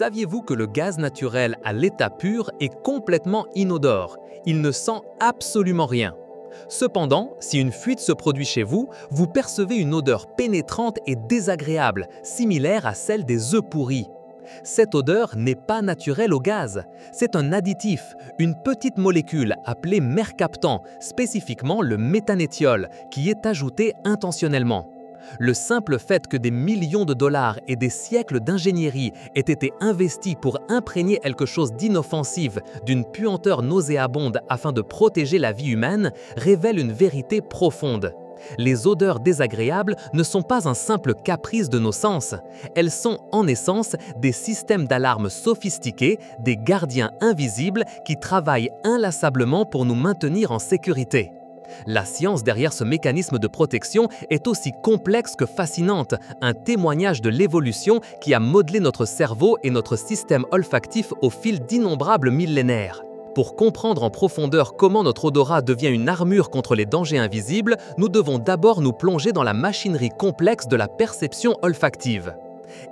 Saviez-vous que le gaz naturel à l'état pur est complètement inodore? Il ne sent absolument rien. Cependant, si une fuite se produit chez vous, vous percevez une odeur pénétrante et désagréable, similaire à celle des œufs pourris. Cette odeur n'est pas naturelle au gaz, c'est un additif, une petite molécule appelée mercaptan, spécifiquement le méthanéthiol, qui est ajouté intentionnellement. Le simple fait que des millions de dollars et des siècles d'ingénierie aient été investis pour imprégner quelque chose d'inoffensif, d'une puanteur nauséabonde afin de protéger la vie humaine, révèle une vérité profonde. Les odeurs désagréables ne sont pas un simple caprice de nos sens. Elles sont en essence des systèmes d'alarme sophistiqués, des gardiens invisibles qui travaillent inlassablement pour nous maintenir en sécurité. La science derrière ce mécanisme de protection est aussi complexe que fascinante, un témoignage de l'évolution qui a modelé notre cerveau et notre système olfactif au fil d'innombrables millénaires. Pour comprendre en profondeur comment notre odorat devient une armure contre les dangers invisibles, nous devons d'abord nous plonger dans la machinerie complexe de la perception olfactive.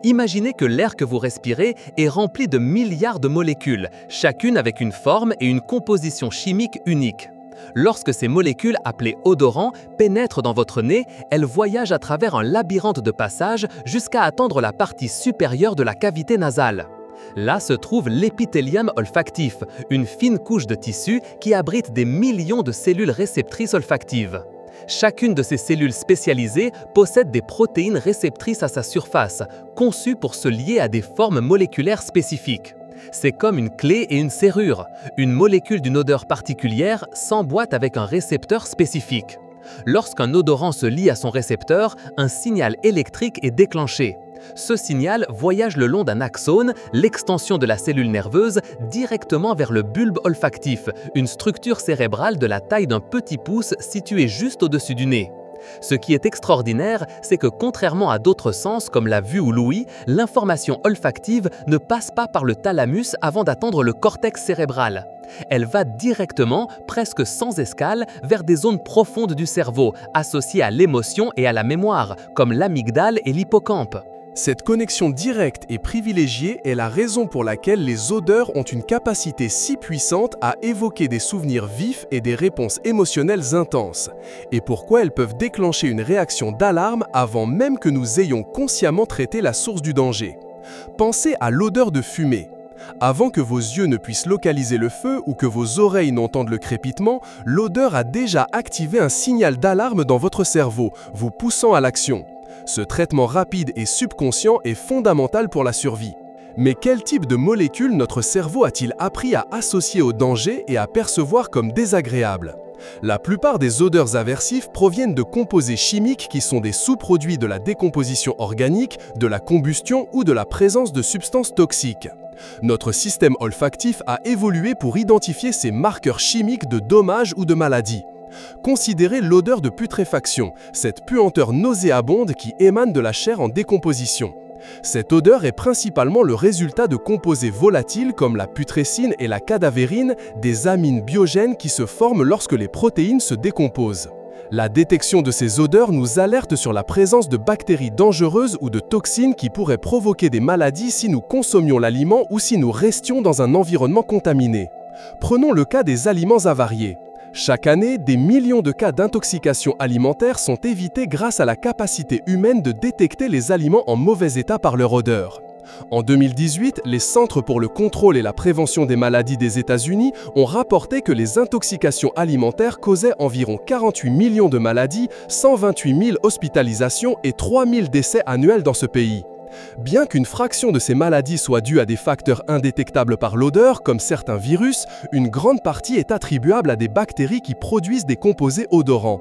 Imaginez que l'air que vous respirez est rempli de milliards de molécules, chacune avec une forme et une composition chimique unique. Lorsque ces molécules, appelées odorants, pénètrent dans votre nez, elles voyagent à travers un labyrinthe de passages jusqu'à atteindre la partie supérieure de la cavité nasale. Là se trouve l'épithélium olfactif, une fine couche de tissu qui abrite des millions de cellules réceptrices olfactives. Chacune de ces cellules spécialisées possède des protéines réceptrices à sa surface, conçues pour se lier à des formes moléculaires spécifiques. C'est comme une clé et une serrure. Une molécule d'une odeur particulière s'emboîte avec un récepteur spécifique. Lorsqu'un odorant se lie à son récepteur, un signal électrique est déclenché. Ce signal voyage le long d'un axone, l'extension de la cellule nerveuse, directement vers le bulbe olfactif, une structure cérébrale de la taille d'un petit pouce située juste au-dessus du nez. Ce qui est extraordinaire, c'est que contrairement à d'autres sens comme la vue ou l'ouïe, l'information olfactive ne passe pas par le thalamus avant d'atteindre le cortex cérébral. Elle va directement, presque sans escale, vers des zones profondes du cerveau, associées à l'émotion et à la mémoire, comme l'amygdale et l'hippocampe. Cette connexion directe et privilégiée est la raison pour laquelle les odeurs ont une capacité si puissante à évoquer des souvenirs vifs et des réponses émotionnelles intenses, et pourquoi elles peuvent déclencher une réaction d'alarme avant même que nous ayons consciemment traité la source du danger. Pensez à l'odeur de fumée. Avant que vos yeux ne puissent localiser le feu ou que vos oreilles n'entendent le crépitement, l'odeur a déjà activé un signal d'alarme dans votre cerveau, vous poussant à l'action. Ce traitement rapide et subconscient est fondamental pour la survie. Mais quel type de molécules notre cerveau a-t-il appris à associer au danger et à percevoir comme désagréables? La plupart des odeurs aversives proviennent de composés chimiques qui sont des sous-produits de la décomposition organique, de la combustion ou de la présence de substances toxiques. Notre système olfactif a évolué pour identifier ces marqueurs chimiques de dommages ou de maladies. Considérez l'odeur de putréfaction, cette puanteur nauséabonde qui émane de la chair en décomposition. Cette odeur est principalement le résultat de composés volatiles comme la putrécine et la cadavérine, des amines biogènes qui se forment lorsque les protéines se décomposent. La détection de ces odeurs nous alerte sur la présence de bactéries dangereuses ou de toxines qui pourraient provoquer des maladies si nous consommions l'aliment ou si nous restions dans un environnement contaminé. Prenons le cas des aliments avariés. Chaque année, des millions de cas d'intoxication alimentaire sont évités grâce à la capacité humaine de détecter les aliments en mauvais état par leur odeur. En 2018, les Centres pour le contrôle et la prévention des maladies des États-Unis ont rapporté que les intoxications alimentaires causaient environ 48 millions de maladies, 128 000 hospitalisations et 3 000 décès annuels dans ce pays. Bien qu'une fraction de ces maladies soit due à des facteurs indétectables par l'odeur, comme certains virus, une grande partie est attribuable à des bactéries qui produisent des composés odorants.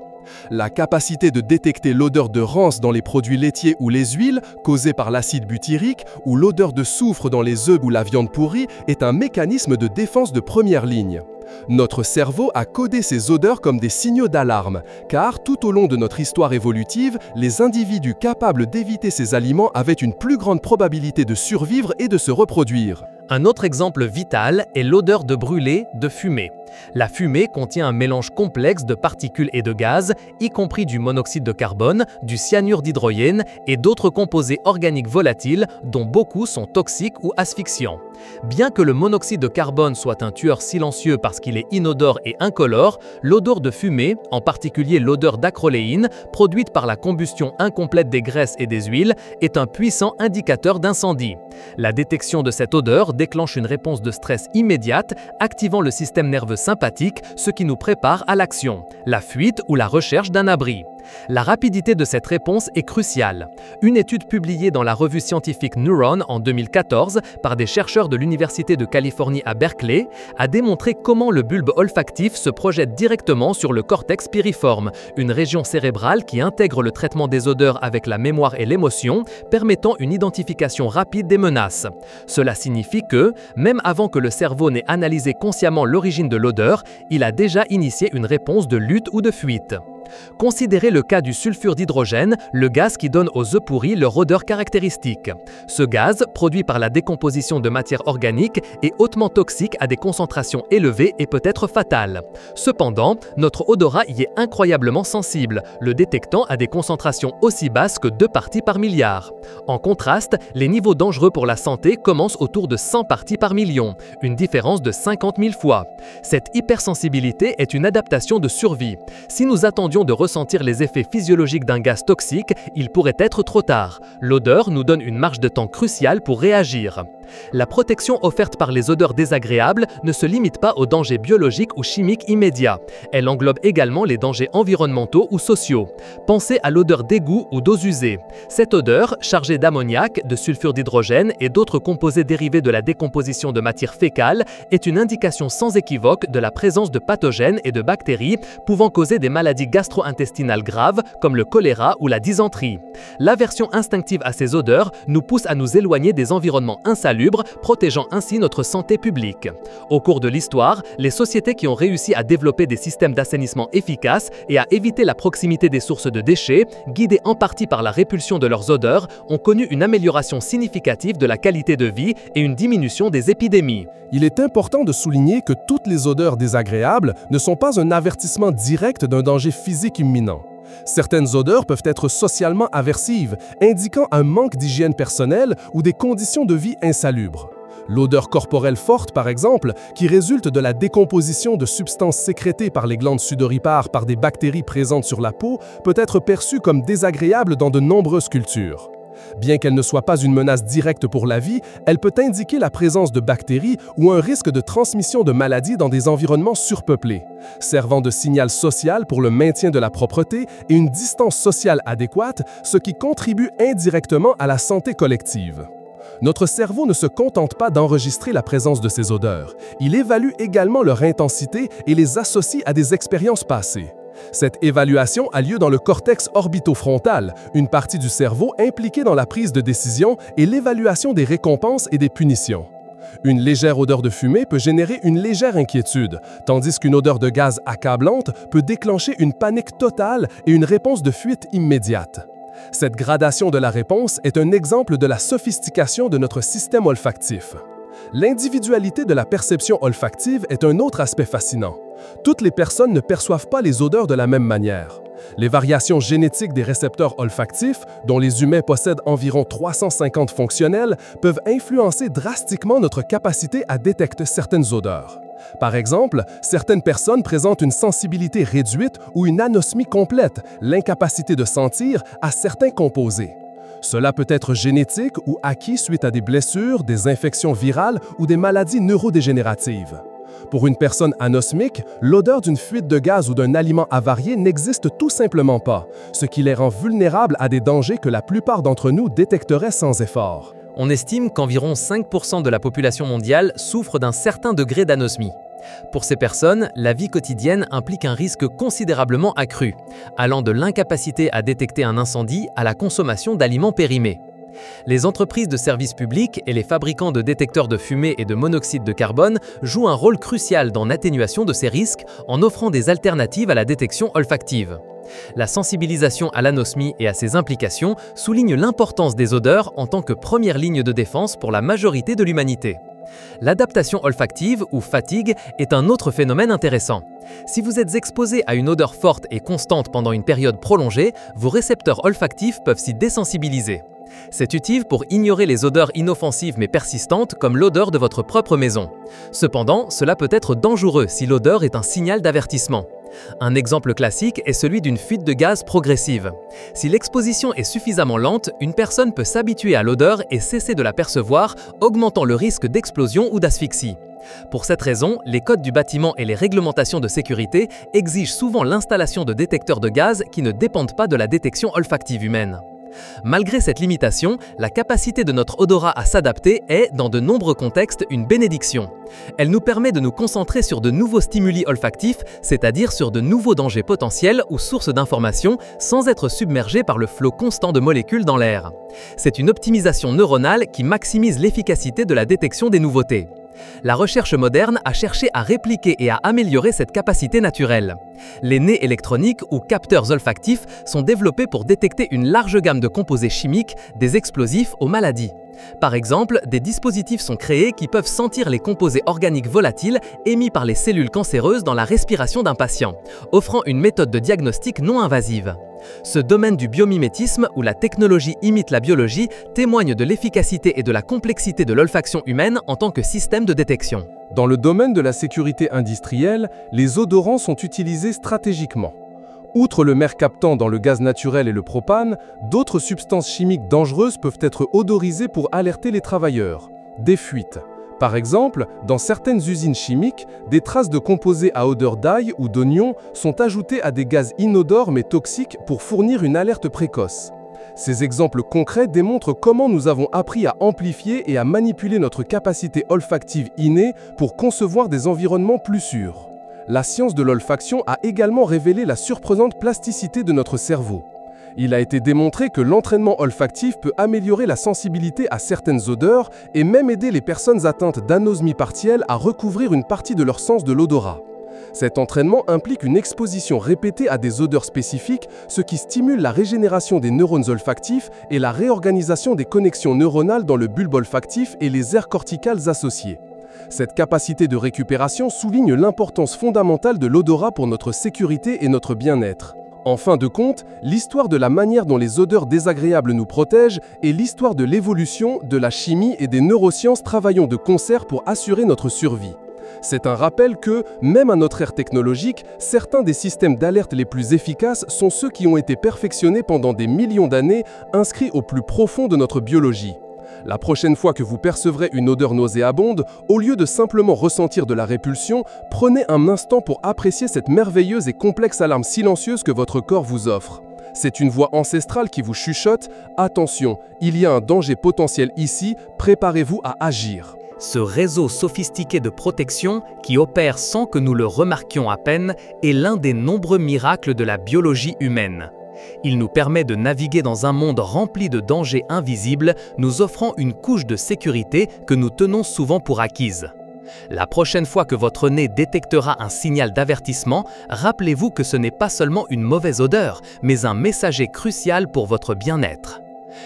La capacité de détecter l'odeur de rance dans les produits laitiers ou les huiles, causée par l'acide butyrique, ou l'odeur de soufre dans les œufs ou la viande pourrie, est un mécanisme de défense de première ligne. Notre cerveau a codé ces odeurs comme des signaux d'alarme, car tout au long de notre histoire évolutive, les individus capables d'éviter ces aliments avaient une plus grande probabilité de survivre et de se reproduire. Un autre exemple vital est l'odeur de brûlé, de fumée. La fumée contient un mélange complexe de particules et de gaz, y compris du monoxyde de carbone, du cyanure d'hydrogène et d'autres composés organiques volatiles dont beaucoup sont toxiques ou asphyxiants. Bien que le monoxyde de carbone soit un tueur silencieux parce qu'il est inodore et incolore, l'odeur de fumée, en particulier l'odeur d'acroléine, produite par la combustion incomplète des graisses et des huiles, est un puissant indicateur d'incendie. La détection de cette odeur déclenche une réponse de stress immédiate, activant le système nerveux sympathique, ce qui nous prépare à l'action, la fuite ou la recherche d'un abri. La rapidité de cette réponse est cruciale. Une étude publiée dans la revue scientifique Neuron en 2014 par des chercheurs de l'Université de Californie à Berkeley a démontré comment le bulbe olfactif se projette directement sur le cortex piriforme, une région cérébrale qui intègre le traitement des odeurs avec la mémoire et l'émotion, permettant une identification rapide des menaces. Cela signifie que, même avant que le cerveau n'ait analysé consciemment l'origine de l'odeur, il a déjà initié une réponse de lutte ou de fuite. Considérez le cas du sulfure d'hydrogène, le gaz qui donne aux œufs pourris leur odeur caractéristique. Ce gaz, produit par la décomposition de matières organiques, est hautement toxique à des concentrations élevées et peut être fatal. Cependant, notre odorat y est incroyablement sensible, le détectant à des concentrations aussi basses que 2 parties par milliard. En contraste, les niveaux dangereux pour la santé commencent autour de 100 parties par million, une différence de 50 000 fois. Cette hypersensibilité est une adaptation de survie. Si nous attendions de ressentir les effets physiologiques d'un gaz toxique, il pourrait être trop tard. L'odeur nous donne une marge de temps cruciale pour réagir. La protection offerte par les odeurs désagréables ne se limite pas aux dangers biologiques ou chimiques immédiats. Elle englobe également les dangers environnementaux ou sociaux. Pensez à l'odeur d'égout ou d'eaux usées. Cette odeur, chargée d'ammoniac, de sulfure d'hydrogène et d'autres composés dérivés de la décomposition de matières fécales, est une indication sans équivoque de la présence de pathogènes et de bactéries pouvant causer des maladies gastro-intestinales graves comme le choléra ou la dysenterie. L'aversion instinctive à ces odeurs nous pousse à nous éloigner des environnements insalubres, protégeant ainsi notre santé publique. Au cours de l'histoire, les sociétés qui ont réussi à développer des systèmes d'assainissement efficaces et à éviter la proximité des sources de déchets, guidées en partie par la répulsion de leurs odeurs, ont connu une amélioration significative de la qualité de vie et une diminution des épidémies. Il est important de souligner que toutes les odeurs désagréables ne sont pas un avertissement direct d'un danger physique imminent. Certaines odeurs peuvent être socialement aversives, indiquant un manque d'hygiène personnelle ou des conditions de vie insalubres. L'odeur corporelle forte, par exemple, qui résulte de la décomposition de substances sécrétées par les glandes sudoripares par des bactéries présentes sur la peau, peut être perçue comme désagréable dans de nombreuses cultures. Bien qu'elle ne soit pas une menace directe pour la vie, elle peut indiquer la présence de bactéries ou un risque de transmission de maladies dans des environnements surpeuplés, servant de signal social pour le maintien de la propreté et une distance sociale adéquate, ce qui contribue indirectement à la santé collective. Notre cerveau ne se contente pas d'enregistrer la présence de ces odeurs, il évalue également leur intensité et les associe à des expériences passées. Cette évaluation a lieu dans le cortex orbitofrontal, une partie du cerveau impliquée dans la prise de décision et l'évaluation des récompenses et des punitions. Une légère odeur de fumée peut générer une légère inquiétude, tandis qu'une odeur de gaz accablante peut déclencher une panique totale et une réponse de fuite immédiate. Cette gradation de la réponse est un exemple de la sophistication de notre système olfactif. L'individualité de la perception olfactive est un autre aspect fascinant. Toutes les personnes ne perçoivent pas les odeurs de la même manière. Les variations génétiques des récepteurs olfactifs, dont les humains possèdent environ 350 fonctionnels, peuvent influencer drastiquement notre capacité à détecter certaines odeurs. Par exemple, certaines personnes présentent une sensibilité réduite ou une anosmie complète, l'incapacité de sentir, à certains composés. Cela peut être génétique ou acquis suite à des blessures, des infections virales ou des maladies neurodégénératives. Pour une personne anosmique, l'odeur d'une fuite de gaz ou d'un aliment avarié n'existe tout simplement pas, ce qui les rend vulnérables à des dangers que la plupart d'entre nous détecteraient sans effort. On estime qu'environ 5% de la population mondiale souffre d'un certain degré d'anosmie. Pour ces personnes, la vie quotidienne implique un risque considérablement accru, allant de l'incapacité à détecter un incendie à la consommation d'aliments périmés. Les entreprises de services publics et les fabricants de détecteurs de fumée et de monoxyde de carbone jouent un rôle crucial dans l'atténuation de ces risques en offrant des alternatives à la détection olfactive. La sensibilisation à l'anosmie et à ses implications souligne l'importance des odeurs en tant que première ligne de défense pour la majorité de l'humanité. L'adaptation olfactive ou fatigue est un autre phénomène intéressant. Si vous êtes exposé à une odeur forte et constante pendant une période prolongée, vos récepteurs olfactifs peuvent s'y désensibiliser. C'est utile pour ignorer les odeurs inoffensives mais persistantes comme l'odeur de votre propre maison. Cependant, cela peut être dangereux si l'odeur est un signal d'avertissement. Un exemple classique est celui d'une fuite de gaz progressive. Si l'exposition est suffisamment lente, une personne peut s'habituer à l'odeur et cesser de la percevoir, augmentant le risque d'explosion ou d'asphyxie. Pour cette raison, les codes du bâtiment et les réglementations de sécurité exigent souvent l'installation de détecteurs de gaz qui ne dépendent pas de la détection olfactive humaine. Malgré cette limitation, la capacité de notre odorat à s'adapter est, dans de nombreux contextes, une bénédiction. Elle nous permet de nous concentrer sur de nouveaux stimuli olfactifs, c'est-à-dire sur de nouveaux dangers potentiels ou sources d'informations, sans être submergés par le flot constant de molécules dans l'air. C'est une optimisation neuronale qui maximise l'efficacité de la détection des nouveautés. La recherche moderne a cherché à répliquer et à améliorer cette capacité naturelle. Les nez électroniques ou capteurs olfactifs sont développés pour détecter une large gamme de composés chimiques, des explosifs aux maladies. Par exemple, des dispositifs sont créés qui peuvent sentir les composés organiques volatiles émis par les cellules cancéreuses dans la respiration d'un patient, offrant une méthode de diagnostic non invasive. Ce domaine du biomimétisme, où la technologie imite la biologie, témoigne de l'efficacité et de la complexité de l'olfaction humaine en tant que système de détection. Dans le domaine de la sécurité industrielle, les odorants sont utilisés stratégiquement. Outre le mercaptan dans le gaz naturel et le propane, d'autres substances chimiques dangereuses peuvent être odorisées pour alerter les travailleurs. Des fuites. Par exemple, dans certaines usines chimiques, des traces de composés à odeur d'ail ou d'oignon sont ajoutées à des gaz inodores mais toxiques pour fournir une alerte précoce. Ces exemples concrets démontrent comment nous avons appris à amplifier et à manipuler notre capacité olfactive innée pour concevoir des environnements plus sûrs. La science de l'olfaction a également révélé la surprenante plasticité de notre cerveau. Il a été démontré que l'entraînement olfactif peut améliorer la sensibilité à certaines odeurs et même aider les personnes atteintes d'anosmie partielle à recouvrir une partie de leur sens de l'odorat. Cet entraînement implique une exposition répétée à des odeurs spécifiques, ce qui stimule la régénération des neurones olfactifs et la réorganisation des connexions neuronales dans le bulbe olfactif et les aires corticales associées. Cette capacité de récupération souligne l'importance fondamentale de l'odorat pour notre sécurité et notre bien-être. En fin de compte, l'histoire de la manière dont les odeurs désagréables nous protègent est l'histoire de l'évolution, de la chimie et des neurosciences travaillant de concert pour assurer notre survie. C'est un rappel que, même à notre ère technologique, certains des systèmes d'alerte les plus efficaces sont ceux qui ont été perfectionnés pendant des millions d'années, inscrits au plus profond de notre biologie. La prochaine fois que vous percevrez une odeur nauséabonde, au lieu de simplement ressentir de la répulsion, prenez un instant pour apprécier cette merveilleuse et complexe alarme silencieuse que votre corps vous offre. C'est une voix ancestrale qui vous chuchote « Attention, il y a un danger potentiel ici, préparez-vous à agir ». Ce réseau sophistiqué de protection, qui opère sans que nous le remarquions à peine, est l'un des nombreux miracles de la biologie humaine. Il nous permet de naviguer dans un monde rempli de dangers invisibles, nous offrant une couche de sécurité que nous tenons souvent pour acquise. La prochaine fois que votre nez détectera un signal d'avertissement, rappelez-vous que ce n'est pas seulement une mauvaise odeur, mais un messager crucial pour votre bien-être.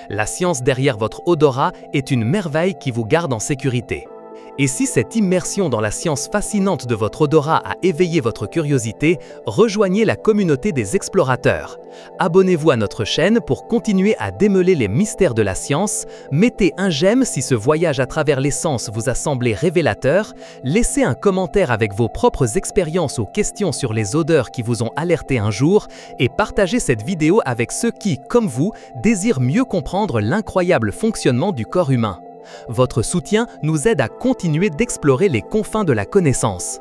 La science derrière votre odorat est une merveille qui vous garde en sécurité. Et si cette immersion dans la science fascinante de votre odorat a éveillé votre curiosité, rejoignez la communauté des explorateurs. Abonnez-vous à notre chaîne pour continuer à démêler les mystères de la science, mettez un j'aime si ce voyage à travers les sens vous a semblé révélateur, laissez un commentaire avec vos propres expériences ou questions sur les odeurs qui vous ont alerté un jour et partagez cette vidéo avec ceux qui, comme vous, désirent mieux comprendre l'incroyable fonctionnement du corps humain. Votre soutien nous aide à continuer d'explorer les confins de la connaissance.